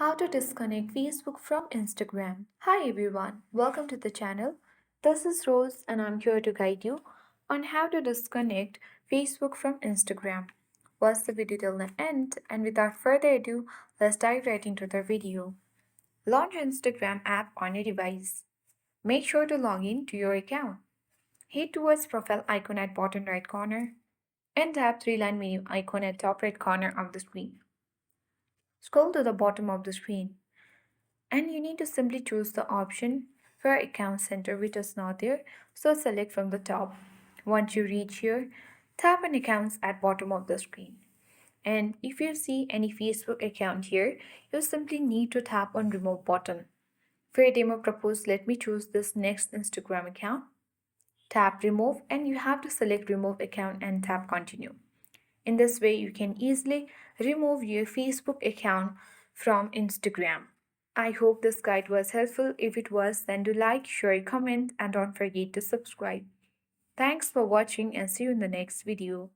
How to disconnect Facebook from Instagram. Hi everyone, welcome to the channel. This is Rose and I'm here to guide you on how to disconnect Facebook from Instagram. Watch the video till the end and without further ado, let's dive right into the video. Launch Instagram app on your device. Make sure to log in to your account. Head towards profile icon at bottom right corner and tap three-line menu icon at top right corner of the screen. Scroll to the bottom of the screen and you need to simply choose the option for account center which is not there, so select from the top. Once you reach here, tap on accounts at bottom of the screen, and if you see any Facebook account here, you simply need to tap on remove button. For a demo purpose, let me choose this next Instagram account. Tap remove and you have to select remove account and tap continue. In this way, you can easily remove your Facebook account from Instagram. I hope this guide was helpful. If it was, then do like, share, comment, and don't forget to subscribe. Thanks for watching and see you in the next video.